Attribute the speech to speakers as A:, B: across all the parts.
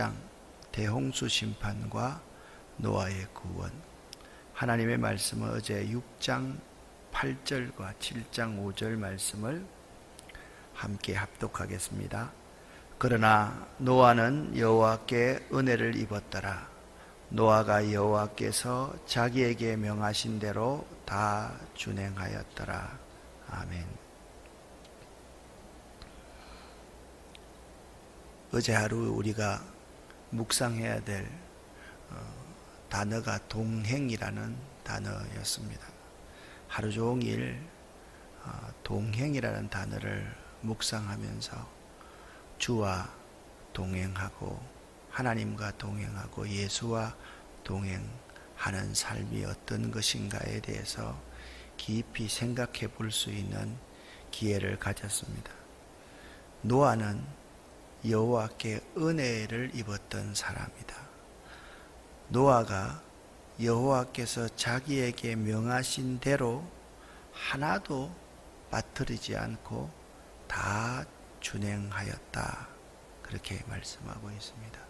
A: 6장 대홍수 심판과 노아의 구원. 하나님의 말씀은 어제 6장 8절과 7장 5절 말씀을 함께 합독하겠습니다. 그러나 노아는 여호와께 은혜를 입었더라. 노아가 여호와께서 자기에게 명하신 대로 다 준행하였더라. 아멘. 어제 하루 우리가 묵상해야 될 단어가 동행이라는 단어였습니다. 하루 종일 동행이라는 단어를 묵상하면서 주와 동행하고 하나님과 동행하고 예수와 동행하는 삶이 어떤 것인가에 대해서 깊이 생각해 볼 수 있는 기회를 가졌습니다. 노아는 여호와께 은혜를 입었던 사람이다. 노아가 여호와께서 자기에게 명하신 대로 하나도 빠뜨리지 않고 다 준행하였다. 그렇게 말씀하고 있습니다.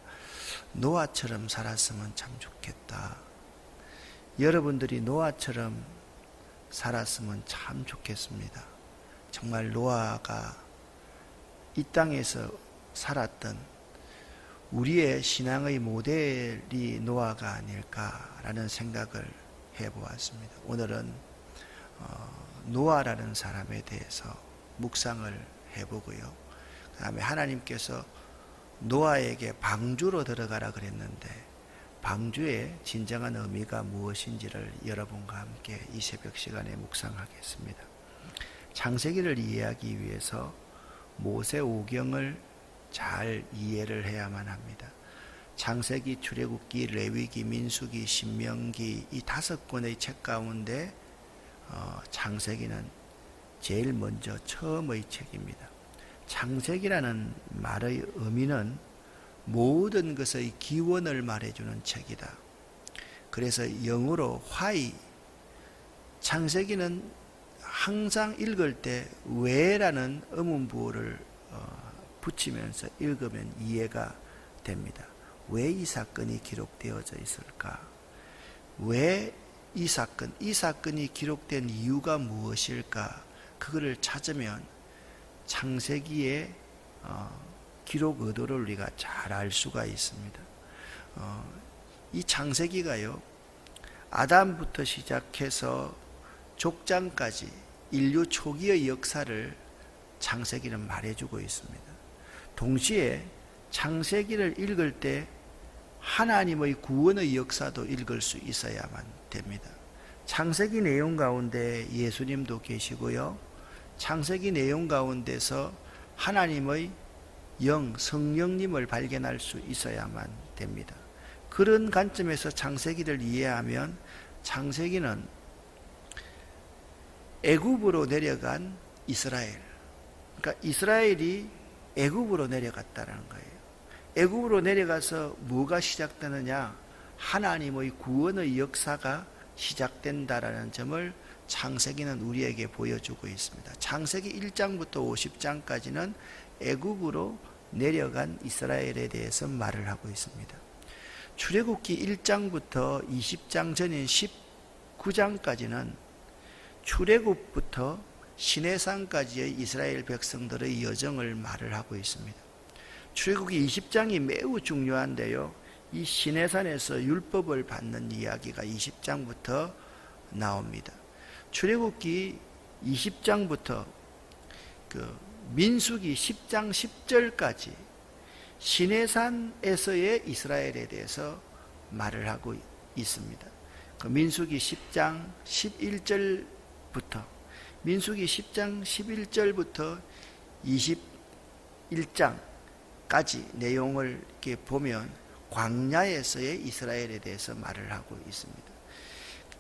A: 노아처럼 살았으면 참 좋겠다. 여러분들이 노아처럼 살았으면 참 좋겠습니다. 정말 노아가 이 땅에서 살았던 우리의 신앙의 모델이 노아가 아닐까라는 생각을 해보았습니다. 오늘은 노아라는 사람에 대해서 묵상을 해보고요. 그 다음에 하나님께서 노아에게 방주로 들어가라 그랬는데 방주의 진정한 의미가 무엇인지를 여러분과 함께 이 새벽 시간에 묵상하겠습니다. 창세기를 이해하기 위해서 모세오경을 잘 이해를 해야만 합니다. 창세기, 출애굽기, 레위기, 민수기, 신명기 이 5권의 책 가운데 창세기는 제일 먼저 처음의 책입니다. 창세기라는 말의 의미는 모든 것의 기원을 말해주는 책이다. 그래서 영어로 why, 창세기는 항상 읽을 때 왜라는 의문부호를 붙이면서 읽으면 이해가 됩니다. 왜 이 사건이 기록되어져 있을까? 왜 이 사건이 기록된 이유가 무엇일까? 그거를 찾으면 창세기의 기록 의도를 우리가 잘 알 수가 있습니다. 이 창세기가요, 아담부터 시작해서 족장까지 인류 초기의 역사를 창세기는 말해주고 있습니다. 동시에 창세기를 읽을 때 하나님의 구원의 역사도 읽을 수 있어야만 됩니다. 창세기 내용 가운데 예수님도 계시고요. 창세기 내용 가운데서 하나님의 영, 성령님을 발견할 수 있어야만 됩니다. 그런 관점에서 창세기를 이해하면 창세기는 애굽으로 내려간 이스라엘, 그러니까 이스라엘이 애굽으로 내려갔다는 거예요. 애굽으로 내려가서 뭐가 시작되느냐? 하나님의 구원의 역사가 시작된다라는 점을 창세기는 우리에게 보여주고 있습니다. 창세기 1장부터 50장까지는 애굽으로 내려간 이스라엘에 대해서 말을 하고 있습니다. 출애굽기 1장부터 20장 전인 19장까지는 출애굽부터 시내산까지의 이스라엘 백성들의 여정을 말을 하고 있습니다. 출애굽기 20장이 매우 중요한데요. 이 시내산에서 율법을 받는 이야기가 20장부터 나옵니다. 출애굽기 20장부터 민수기 10장 10절까지 시내산에서의 이스라엘에 대해서 말을 하고 있습니다. 민수기 10장 11절부터 민수기 10장 11절부터 21장까지 내용을 이렇게 보면 광야에서의 이스라엘에 대해서 말을 하고 있습니다.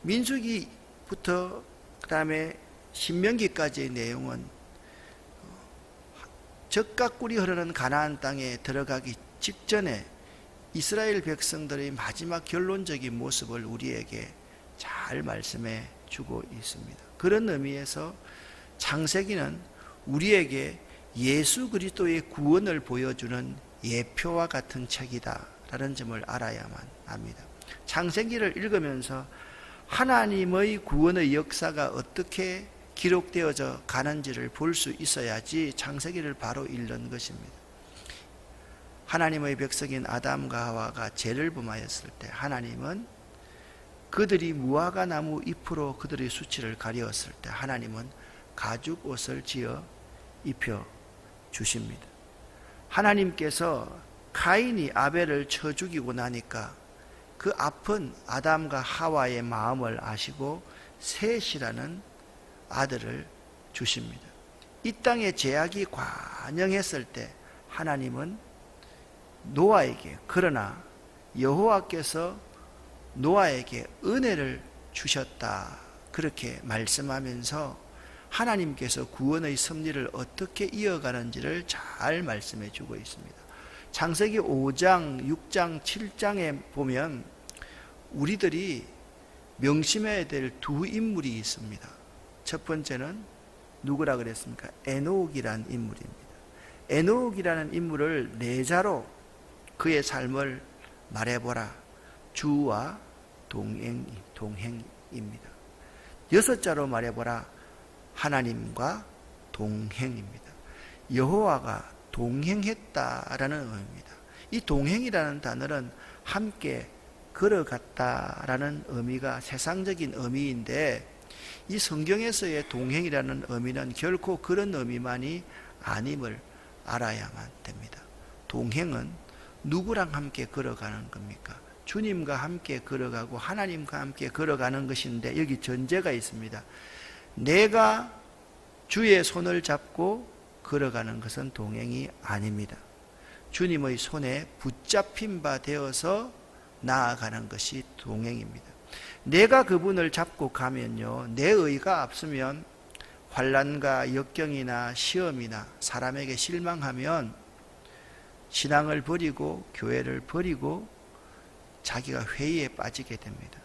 A: 민수기부터 그 다음에 신명기까지의 내용은 젖과 꿀이 흐르는 가나안 땅에 들어가기 직전에 이스라엘 백성들의 마지막 결론적인 모습을 우리에게 잘 말씀해 주고 있습니다. 그런 의미에서 창세기는 우리에게 예수 그리스도의 구원을 보여주는 예표와 같은 책이다라는 점을 알아야만 합니다. 창세기를 읽으면서 하나님의 구원의 역사가 어떻게 기록되어져 가는지를 볼 수 있어야지 창세기를 바로 읽는 것입니다. 하나님의 백성인 아담과 하와가 죄를 범하였을 때 하나님은 그들이 무화과 나무 잎으로 그들의 수치를 가리었을 때 하나님은 가죽 옷을 지어 입혀 주십니다. 하나님께서 가인이 아벨을 쳐 죽이고 나니까 그 아픈 아담과 하와의 마음을 아시고 셋이라는 아들을 주십니다. 이 땅에 죄악이 관영했을 때 하나님은 노아에게, 그러나 여호와께서 노아에게 은혜를 주셨다, 그렇게 말씀하면서 하나님께서 구원의 섭리를 어떻게 이어가는지를 잘 말씀해 주고 있습니다. 창세기 5장, 6장, 7장에 보면 우리들이 명심해야 될 두 인물이 있습니다. 첫 번째는 누구라 그랬습니까? 에녹이라는 인물입니다. 에녹이라는 인물을 네 자로 그의 삶을 말해보라. 주와 동행입니다. 여섯 자로 말해보라. 하나님과 동행입니다. 여호와가 동행했다라는 의미입니다. 이 동행이라는 단어는 함께 걸어갔다라는 의미가 세상적인 의미인데, 이 성경에서의 동행이라는 의미는 결코 그런 의미만이 아님을 알아야만 됩니다. 동행은 누구랑 함께 걸어가는 겁니까? 주님과 함께 걸어가고 하나님과 함께 걸어가는 것인데, 여기 전제가 있습니다. 내가 주의 손을 잡고 걸어가는 것은 동행이 아닙니다. 주님의 손에 붙잡힌 바 되어서 나아가는 것이 동행입니다. 내가 그분을 잡고 가면요, 내 의가 앞서면 환난과 역경이나 시험이나 사람에게 실망하면 신앙을 버리고 교회를 버리고 자기가 회의에 빠지게 됩니다.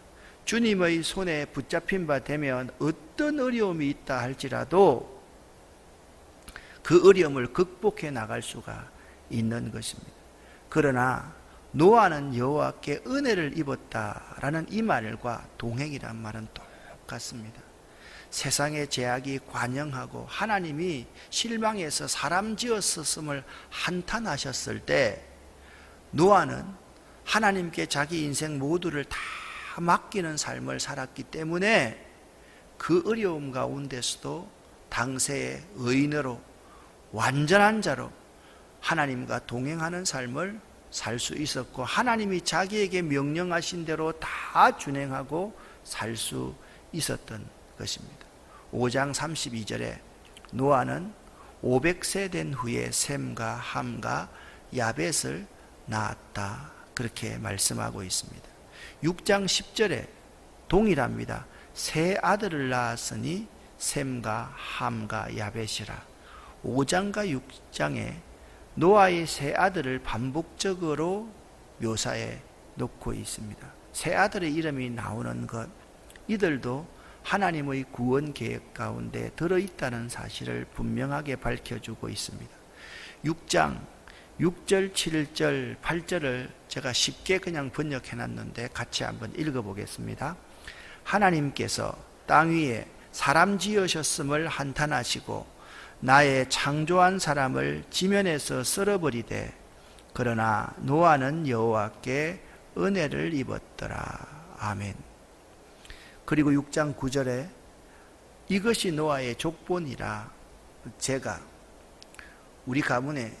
A: 주님의 손에 붙잡힌 바 되면 어떤 어려움이 있다 할지라도 그 어려움을 극복해 나갈 수가 있는 것입니다. 그러나 노아는 여호와께 은혜를 입었다라는 이 말과 동행이란 말은 똑같습니다. 세상의 죄악이 관영하고 하나님이 실망해서 사람 지었음을 한탄하셨을 때 노아는 하나님께 자기 인생 모두를 다 맡기는 삶을 살았기 때문에 그 어려움 가운데서도 당세의 의인으로 완전한 자로 하나님과 동행하는 삶을 살 수 있었고, 하나님이 자기에게 명령하신 대로 다 준행하고 살 수 있었던 것입니다. 5장 32절에 노아는 500세 된 후에 셈과 함과 야벳을 낳았다, 그렇게 말씀하고 있습니다. 6장 10절에 동일합니다. 세 아들을 낳았으니 셈과 함과 야벳이라. 5장과 6장에 노아의 세 아들을 반복적으로 묘사해 놓고 있습니다. 세 아들의 이름이 나오는 것, 이들도 하나님의 구원 계획 가운데 들어있다는 사실을 분명하게 밝혀주고 있습니다. 6장 6절, 7절, 8절을 제가 쉽게 그냥 번역해 놨는데 같이 한번 읽어보겠습니다. 하나님께서 땅 위에 사람 지으셨음을 한탄하시고 나의 창조한 사람을 지면에서 썰어버리되 그러나 노아는 여호와께 은혜를 입었더라. 아멘. 그리고 6장 9절에 이것이 노아의 족본이라. 제가 우리 가문에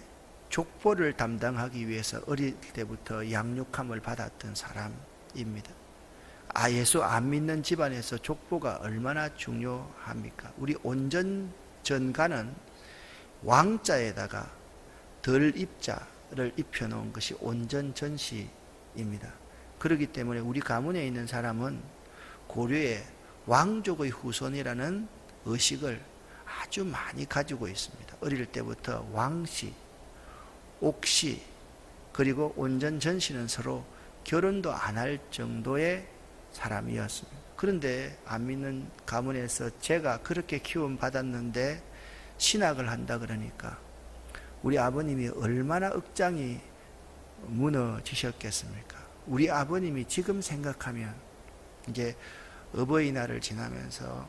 A: 족보를 담당하기 위해서 어릴 때부터 양육함을 받았던 사람입니다. 예수 안 믿는 집안에서 족보가 얼마나 중요합니까? 우리 온전 전가는 왕자에다가 덜 입자를 입혀놓은 것이 온전 전시입니다. 그렇기 때문에 우리 가문에 있는 사람은 고려의 왕족의 후손이라는 의식을 아주 많이 가지고 있습니다. 어릴 때부터 왕씨, 옥씨, 그리고 온전 전씨는 서로 결혼도 안 할 정도의 사람이었습니다. 그런데 안 믿는 가문에서 제가 그렇게 키움 받았는데 신학을 한다 그러니까 우리 아버님이 얼마나 억장이 무너지셨겠습니까? 우리 아버님이 지금 생각하면, 이제 어버이날을 지나면서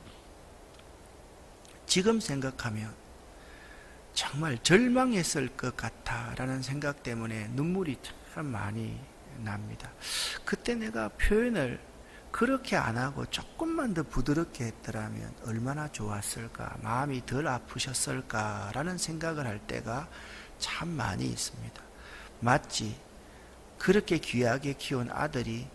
A: 지금 생각하면 정말 절망했을 것 같다라는 생각 때문에 눈물이 참 많이 납니다. 그때 내가 표현을 그렇게 안 하고 조금만 더 부드럽게 했더라면 얼마나 좋았을까, 마음이 덜 아프셨을까라는 생각을 할 때가 참 많이 있습니다. 마치 그렇게 귀하게 키운 아들이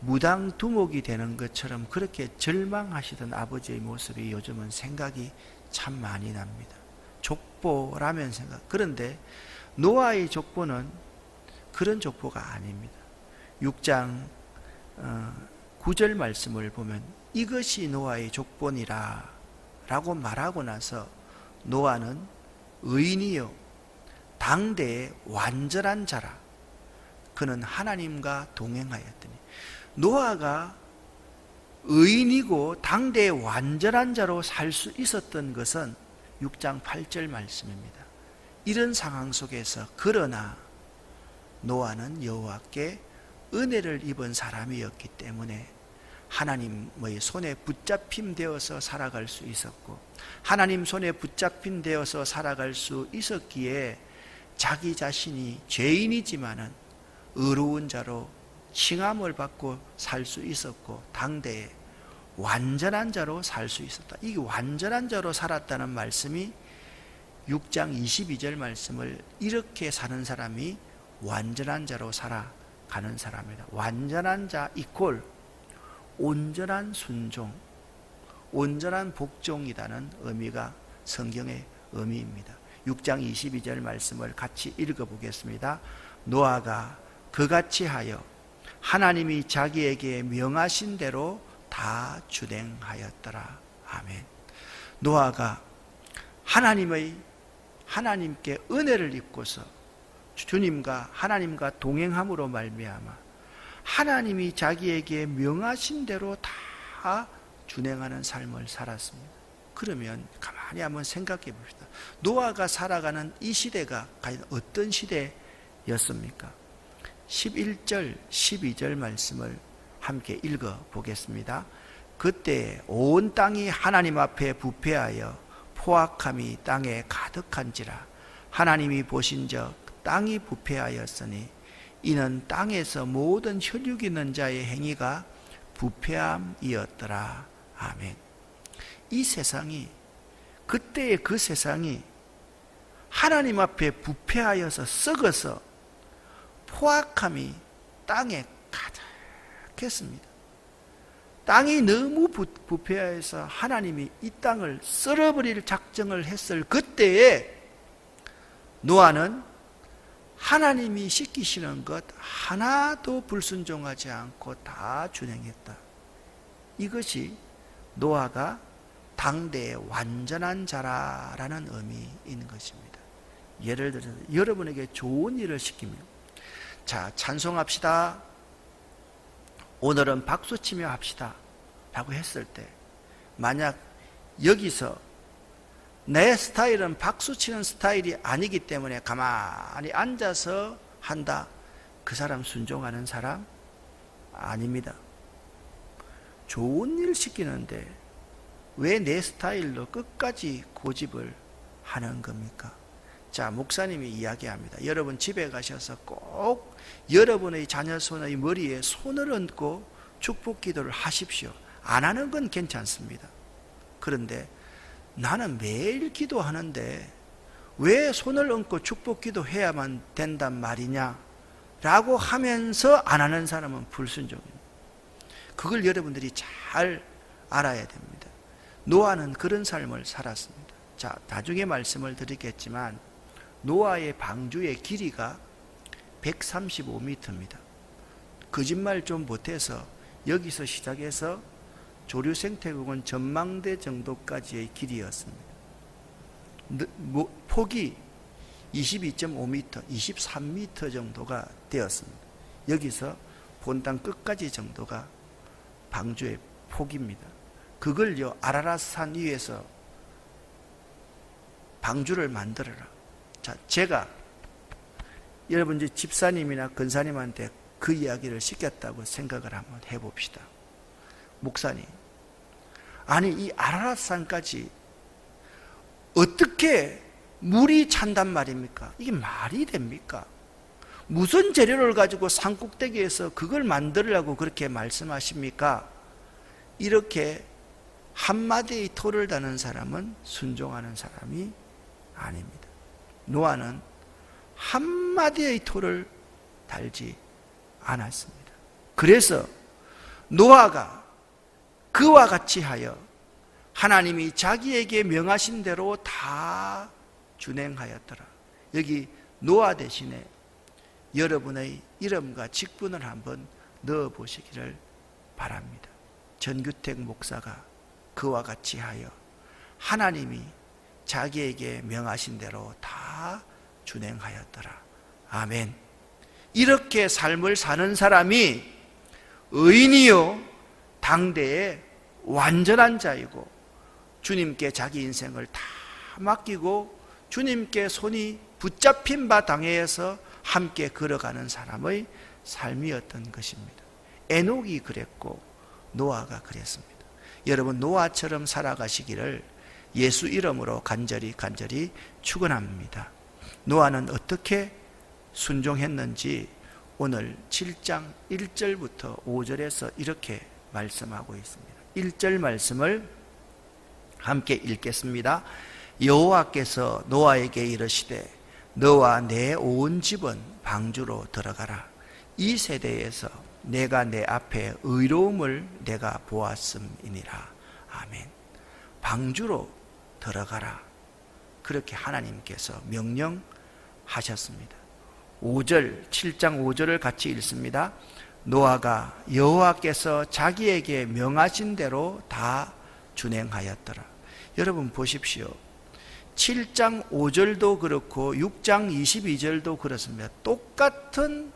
A: 무당두목이 되는 것처럼 그렇게 절망하시던 아버지의 모습이 요즘은 생각이 참 많이 납니다. 족보라면 생각. 그런데 노아의 족보는 그런 족보가 아닙니다. 6장 9절 말씀을 보면 이것이 노아의 족보니라 라고 말하고 나서 노아는 의인이요 당대의 완전한 자라. 그는 하나님과 동행하였더니. 노아가 의인이고 당대의 완전한 자로 살 수 있었던 것은 6장 8절 말씀입니다. 이런 상황 속에서 그러나 노아는 여호와께 은혜를 입은 사람이었기 때문에 하나님의 손에 붙잡힘 되어서 살아갈 수 있었고, 하나님 손에 붙잡힘 되어서 살아갈 수 있었기에 자기 자신이 죄인이지만은 의로운 자로 칭함을 받고 살 수 있었고, 당대에 완전한 자로 살 수 있었다. 이 완전한 자로 살았다는 말씀이 6장 22절 말씀을 이렇게 사는 사람이 완전한 자로 살아가는 사람이다. 완전한 자 이퀄 온전한 순종, 온전한 복종이라는 의미가 성경의 의미입니다. 6장 22절 말씀을 같이 읽어보겠습니다. 노아가 그같이 하여 하나님이 자기에게 명하신 대로 다 준행하였더라. 아멘. 노아가 하나님께 은혜를 입고서 주님과 하나님과 동행함으로 말미암아 하나님이 자기에게 명하신 대로 다 준행하는 삶을 살았습니다. 그러면 가만히 한번 생각해 봅시다. 노아가 살아가는 이 시대가 과연 어떤 시대였습니까? 11절, 12절 말씀을 함께 읽어보겠습니다. 그때 온 땅이 하나님 앞에 부패하여 포악함이 땅에 가득한지라. 하나님이 보신즉 땅이 부패하였으니 이는 땅에서 모든 혈육 있는 자의 행위가 부패함이었더라. 아멘. 이 세상이, 그때의 그 세상이 하나님 앞에 부패하여서 썩어서 포악함이 땅에 가득했습니다. 땅이 너무 부패하여서 하나님이 이 땅을 썰어버릴 작정을 했을 그때에 노아는 하나님이 시키시는 것 하나도 불순종하지 않고 다 준행했다. 이것이 노아가 당대의 완전한 자라라는 의미인 것입니다. 예를 들어서 여러분에게 좋은 일을 시키며, 자, 찬송합시다, 오늘은 박수치며 합시다 라고 했을 때, 만약 여기서 내 스타일은 박수치는 스타일이 아니기 때문에 가만히 앉아서 한다, 그 사람 순종하는 사람 아닙니다. 좋은 일 시키는데 왜 내 스타일로 끝까지 고집을 하는 겁니까? 자, 목사님이 이야기합니다. 여러분 집에 가셔서 꼭 여러분의 자녀 손의 머리에 손을 얹고 축복 기도를 하십시오. 안 하는 건 괜찮습니다. 그런데 나는 매일 기도하는데 왜 손을 얹고 축복 기도해야만 된단 말이냐 라고 하면서 안 하는 사람은 불순종입니다. 그걸 여러분들이 잘 알아야 됩니다. 노아는 그런 삶을 살았습니다. 자, 나중에 말씀을 드리겠지만 노아의 방주의 길이가 135m입니다. 거짓말 좀 못해서 여기서 시작해서 조류생태공원 전망대 정도까지의 길이었습니다. 폭이 22.5m, 23m 정도가 되었습니다. 여기서 본당 끝까지 정도가 방주의 폭입니다. 그걸요, 아라랏산 위에서 방주를 만들어라. 자, 제가 여러분 이제 집사님이나 권사님한테 그 이야기를 시켰다고 생각을 한번 해봅시다. 목사님, 아니 이 아라랏산까지 어떻게 물이 찬단 말입니까? 이게 말이 됩니까? 무슨 재료를 가지고 산 꼭대기에서 그걸 만들으려고 그렇게 말씀하십니까? 이렇게 한마디의 토를 다는 사람은 순종하는 사람이 아닙니다. 노아는 한마디의 토를 달지 않았습니다. 그래서 노아가 그와 같이 하여 하나님이 자기에게 명하신 대로 다 준행하였더라. 여기 노아 대신에 여러분의 이름과 직분을 한번 넣어 보시기를 바랍니다. 전규택 목사가 그와 같이 하여 하나님이 자기에게 명하신 대로 다 준행하였더라. 아멘. 이렇게 삶을 사는 사람이 의인이요 당대의 완전한 자이고 주님께 자기 인생을 다 맡기고 주님께 손이 붙잡힌 바 당해에서 함께 걸어가는 사람의 삶이었던 것입니다. 에녹이 그랬고 노아가 그랬습니다. 여러분 노아처럼 살아가시기를 예수 이름으로 간절히 축원합니다. 노아는 어떻게 순종했는지 오늘 7장 1절부터 5절에서 이렇게 말씀하고 있습니다. 1절 말씀을 함께 읽겠습니다. 여호와께서 노아에게 이르시되 너와 내 온 집은 방주로 들어가라. 이 세대에서 내가 내 앞에 의로움을 내가 보았음이니라. 아멘. 방주로 들어가라. 그렇게 하나님께서 명령하셨습니다. 5절, 7장 5절을 같이 읽습니다. 노아가 여호와께서 자기에게 명하신 대로 다 준행하였더라. 여러분 보십시오. 7장 5절도 그렇고 6장 22절도 그렇습니다. 똑같은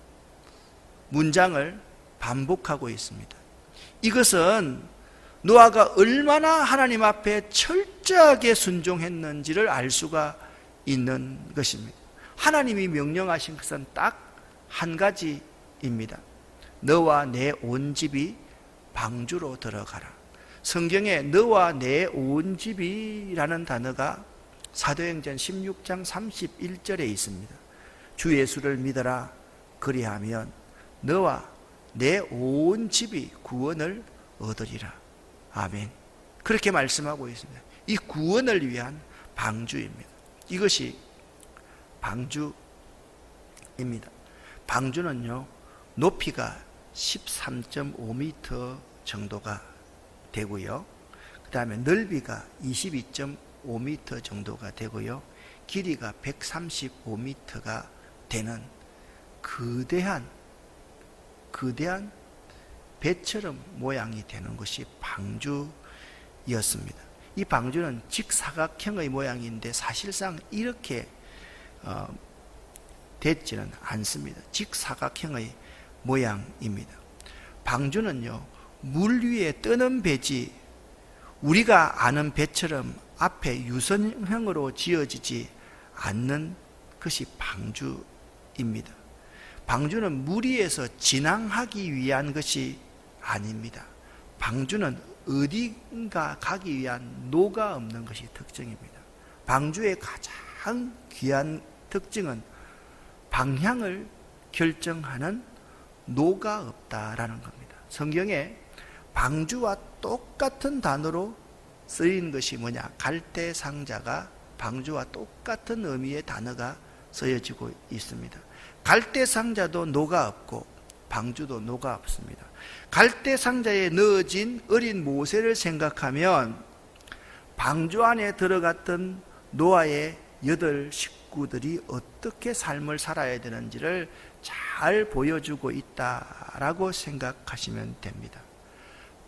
A: 문장을 반복하고 있습니다. 이것은 노아가 얼마나 하나님 앞에 철저하게 순종했는지를 알 수가 있는 것입니다. 하나님이 명령하신 것은 딱 한 가지입니다. 너와 내 온 집이 방주로 들어가라. 성경에 너와 내 온 집이라는 단어가 사도행전 16장 31절에 있습니다. 주 예수를 믿어라. 그리하면 너와 내 온 집이 구원을 얻으리라. 아멘. 그렇게 말씀하고 있습니다. 이 구원을 위한 방주입니다. 이것이 방주입니다. 방주는요, 높이가 13.5m 정도가 되고요. 그 다음에 넓이가 22.5m 정도가 되고요. 길이가 135m가 되는 거대한 배처럼 모양이 되는 것이 방주였습니다. 이 방주는 직사각형의 모양인데 사실상 이렇게 되지는 않습니다. 직사각형의 모양입니다. 방주는요, 물 위에 뜨는 배지, 우리가 아는 배처럼 앞에 유선형으로 지어지지 않는 것이 방주입니다. 방주는 물 위에서 진항하기 위한 것이 아닙니다. 방주는 어딘가 가기 위한 노가 없는 것이 특징입니다. 방주의 가장 귀한 특징은 방향을 결정하는 노가 없다라는 겁니다. 성경에 방주와 똑같은 단어로 쓰인 것이 뭐냐? 갈대 상자가 방주와 똑같은 의미의 단어가 쓰여지고 있습니다. 갈대 상자도 노가 없고 방주도 노가 없습니다. 갈대 상자에 넣어진 어린 모세를 생각하면 방주 안에 들어갔던 노아의 8 식구들이 어떻게 삶을 살아야 되는지를 잘 보여주고 있다라고 생각하시면 됩니다.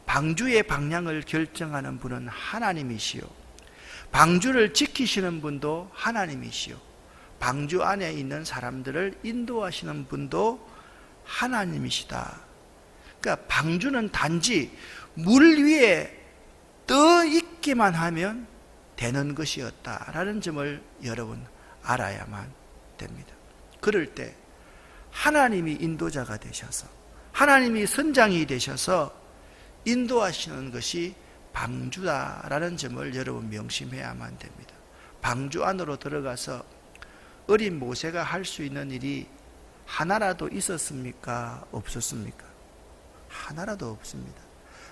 A: 방주의 방향을 결정하는 분은 하나님이시요, 방주를 지키시는 분도 하나님이시요, 방주 안에 있는 사람들을 인도하시는 분도 하나님이시다. 그러니까 방주는 단지 물 위에 떠 있기만 하면 되는 것이었다라는 점을 여러분 알아야만 됩니다. 그럴 때 하나님이 인도자가 되셔서, 하나님이 선장이 되셔서 인도하시는 것이 방주다라는 점을 여러분 명심해야만 됩니다. 방주 안으로 들어가서 어린 모세가 할 수 있는 일이 하나라도 있었습니까? 없었습니까? 하나라도 없습니다.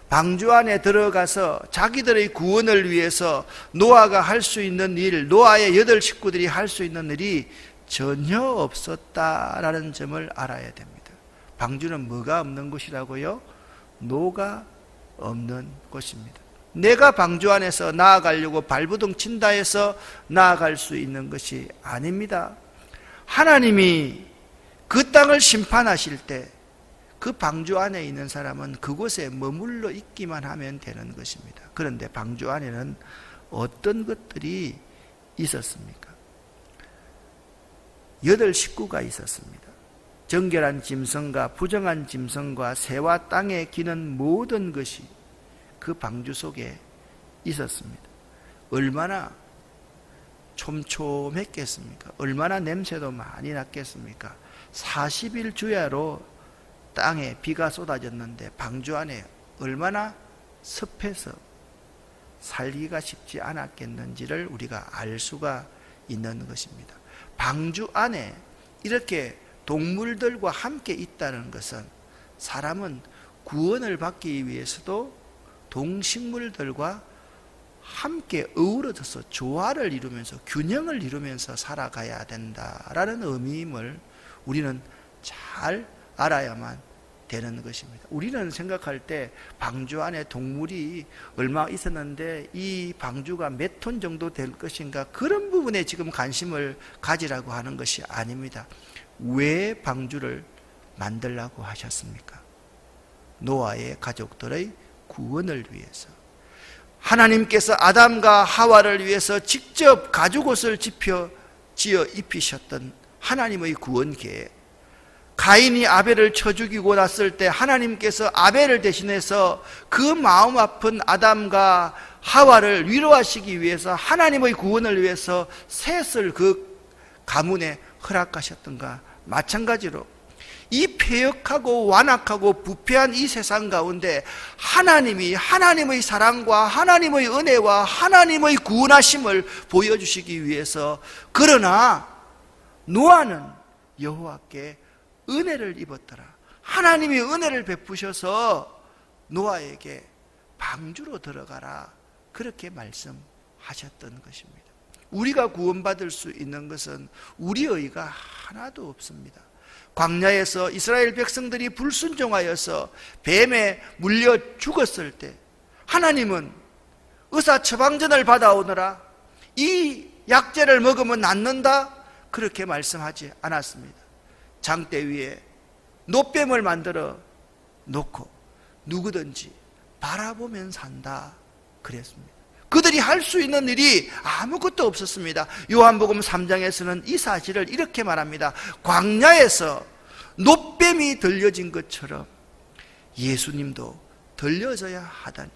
A: 방주 안에 들어가서 자기들의 구원을 위해서 노아가 할 수 있는 일, 노아의 8 식구들이 할 수 있는 일이 전혀 없었다라는 점을 알아야 됩니다. 방주는 뭐가 없는 곳이라고요? 노가 없는 곳입니다. 내가 방주 안에서 나아가려고 발부둥 친다 해서 나아갈 수 있는 것이 아닙니다. 하나님이 그 땅을 심판하실 때 그 방주 안에 있는 사람은 그곳에 머물러 있기만 하면 되는 것입니다. 그런데 방주 안에는 어떤 것들이 있었습니까? 8 식구가 있었습니다. 정결한 짐승과 부정한 짐승과 새와 땅에 기는 모든 것이 그 방주 속에 있었습니다. 얼마나 촘촘했겠습니까? 얼마나 냄새도 많이 났겠습니까? 40일 주야로 땅에 비가 쏟아졌는데 방주 안에 얼마나 습해서 살기가 쉽지 않았겠는지를 우리가 알 수가 있는 것입니다. 방주 안에 이렇게 동물들과 함께 있다는 것은 사람은 구원을 받기 위해서도 동식물들과 함께 어우러져서 조화를 이루면서 균형을 이루면서 살아가야 된다라는 의미임을 우리는 잘 알아야만 되는 것입니다. 우리는 생각할 때 방주 안에 동물이 얼마 있었는데 이 방주가 몇 톤 정도 될 것인가, 그런 부분에 지금 관심을 가지라고 하는 것이 아닙니다. 왜 방주를 만들라고 하셨습니까? 노아의 가족들의 구원을 위해서. 하나님께서 아담과 하와를 위해서 직접 가죽옷을 지어 입히셨던 하나님의 구원 계획. 가인이 아벨을 쳐 죽이고 났을 때 하나님께서 아벨을 대신해서 그 마음 아픈 아담과 하와를 위로하시기 위해서 하나님의 구원을 위해서 셋을 그 가문에 허락하셨던가 마찬가지로 이 패역하고 완악하고 부패한 이 세상 가운데 하나님이 하나님의 사랑과 하나님의 은혜와 하나님의 구원하심을 보여주시기 위해서, 그러나 노아는 여호와께 은혜를 입었더라. 하나님이 은혜를 베푸셔서 노아에게 방주로 들어가라, 그렇게 말씀하셨던 것입니다. 우리가 구원받을 수 있는 것은 우리 의가 하나도 없습니다. 광야에서 이스라엘 백성들이 불순종하여서 뱀에 물려 죽었을 때 하나님은 의사 처방전을 받아오너라, 이 약재를 먹으면 낫는다, 그렇게 말씀하지 않았습니다. 장대 위에 놋뱀을 만들어 놓고 누구든지 바라보면 산다 그랬습니다. 그들이 할 수 있는 일이 아무것도 없었습니다. 요한복음 3장에서는 이 사실을 이렇게 말합니다. 광야에서 놋뱀이 들려진 것처럼 예수님도 들려져야 하다니,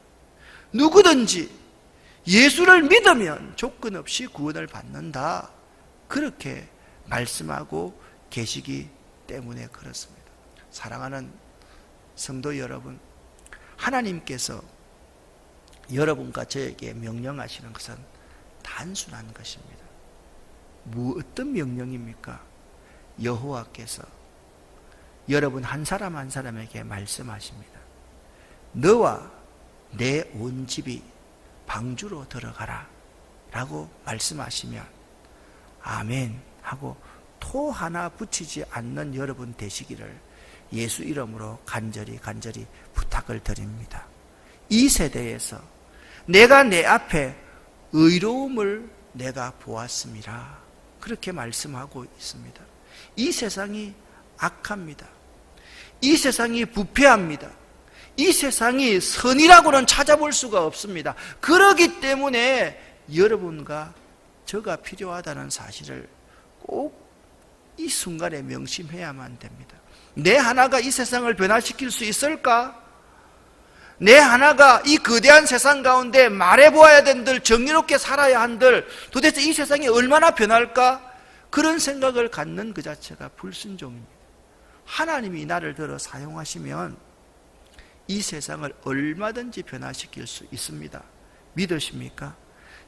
A: 누구든지 예수를 믿으면 조건 없이 구원을 받는다, 그렇게 말씀하고 계시기 때문에 그렇습니다. 사랑하는 성도 여러분, 하나님께서 여러분과 저에게 명령하시는 것은 단순한 것입니다. 어떤 명령입니까? 여호와께서 여러분 한 사람 한 사람에게 말씀하십니다. 너와 내 온 집이 방주로 들어가라 라고 말씀하시면 아멘 하고 토 하나 붙이지 않는 여러분 되시기를 예수 이름으로 간절히 부탁을 드립니다. 이 세대에서 내가 내 앞에 의로움을 내가 보았습니다, 그렇게 말씀하고 있습니다. 이 세상이 악합니다. 이 세상이 부패합니다. 이 세상이 선이라고는 찾아볼 수가 없습니다. 그렇기 때문에 여러분과 저가 필요하다는 사실을 꼭 이 순간에 명심해야만 됩니다. 내 하나가 이 세상을 변화시킬 수 있을까? 내 하나가 이 거대한 세상 가운데 말해보아야 된들, 정의롭게 살아야 한들 도대체 이 세상이 얼마나 변할까? 그런 생각을 갖는 그 자체가 불순종입니다. 하나님이 나를 들어 사용하시면 이 세상을 얼마든지 변화시킬 수 있습니다. 믿으십니까?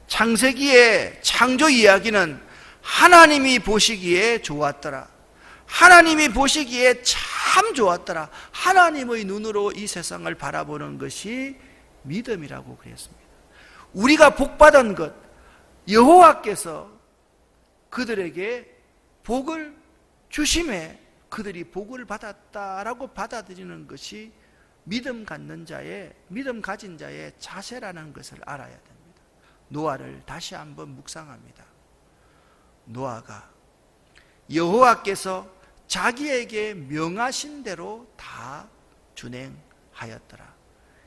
A: 창세기의 창조 이야기는 하나님이 보시기에 좋았더라, 하나님이 보시기에 참 좋았더라, 하나님의 눈으로 이 세상을 바라보는 것이 믿음이라고 그랬습니다. 우리가 복받은 것, 여호와께서 그들에게 복을 주심에 그들이 복을 받았다라고 받아들이는 것이 믿음 가진 자의 자세라는 것을 알아야 됩니다. 노아를 다시 한번 묵상합니다. 노아가 여호와께서 자기에게 명하신 대로 다 준행하였더라.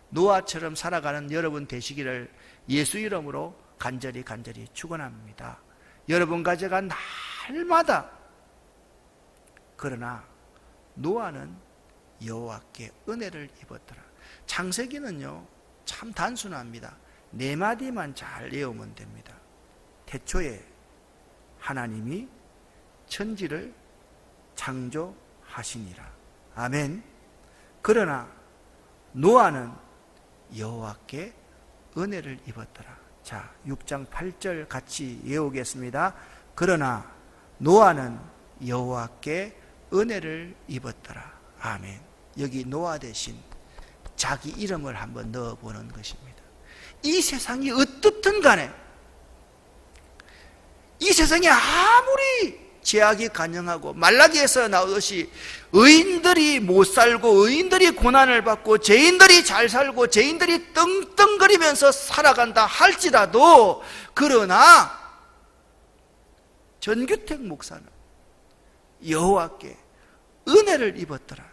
A: 노아처럼 살아가는 여러분 되시기를 예수 이름으로 간절히 축원합니다. 여러분 가제가 날마다, 그러나 노아는 여호와께 은혜를 입었더라. 창세기는요 참 단순합니다. 4마디만 잘 외우면 됩니다. 태초에 하나님이 천지를 창조하시니라. 아멘. 그러나 노아는 여호와께 은혜를 입었더라. 자, 6장 8절 같이 외우겠습니다. 그러나 노아는 여호와께 은혜를 입었더라. 아멘. 여기 노아 대신 자기 이름을 한번 넣어보는 것입니다. 이 세상이 어떻든 간에, 이 세상에 아무리 죄악이 간영하고 말라기에서 나오듯이 의인들이 못 살고 의인들이 고난을 받고 죄인들이 잘 살고 죄인들이 떵떵거리면서 살아간다 할지라도, 그러나 전규택 목사는 여호와께 은혜를 입었더라.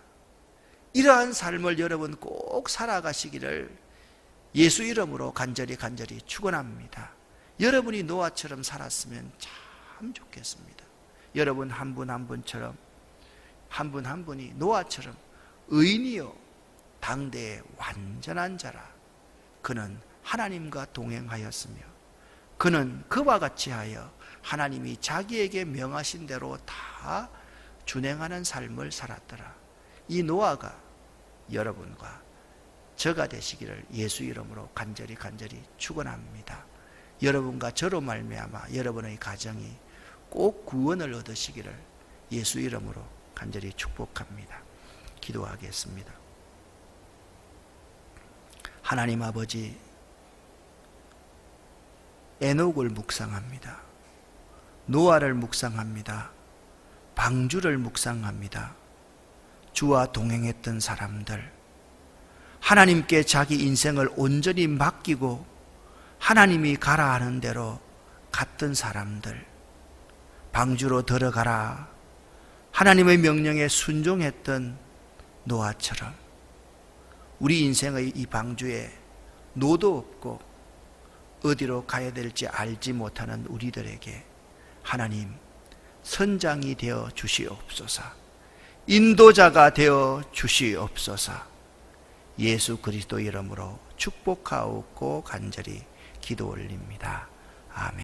A: 이러한 삶을 여러분 꼭 살아가시기를 예수 이름으로 간절히 축원합니다. 여러분이 노아처럼 살았으면 참 좋겠습니다. 여러분 한 분 한 분처럼, 한 분 한 분이 노아처럼 의인이요 당대의 완전한 자라. 그는 하나님과 동행하였으며 그는 그와 같이 하여 하나님이 자기에게 명하신 대로 다 준행하는 삶을 살았더라. 이 노아가 여러분과 저가 되시기를 예수 이름으로 간절히 축원합니다. 여러분과 저로 말미암아 여러분의 가정이 꼭 구원을 얻으시기를 예수 이름으로 간절히 축복합니다. 기도하겠습니다. 하나님 아버지, 에녹을 묵상합니다. 노아를 묵상합니다. 방주를 묵상합니다. 주와 동행했던 사람들, 하나님께 자기 인생을 온전히 맡기고 하나님이 가라 하는 대로 갔던 사람들, 방주로 들어가라 하나님의 명령에 순종했던 노아처럼 우리 인생의 이 방주에 노도 없고 어디로 가야 될지 알지 못하는 우리들에게 하나님 선장이 되어 주시옵소서, 인도자가 되어 주시옵소서. 예수 그리스도 이름으로 축복하옵고 간절히 기도 올립니다. 아멘.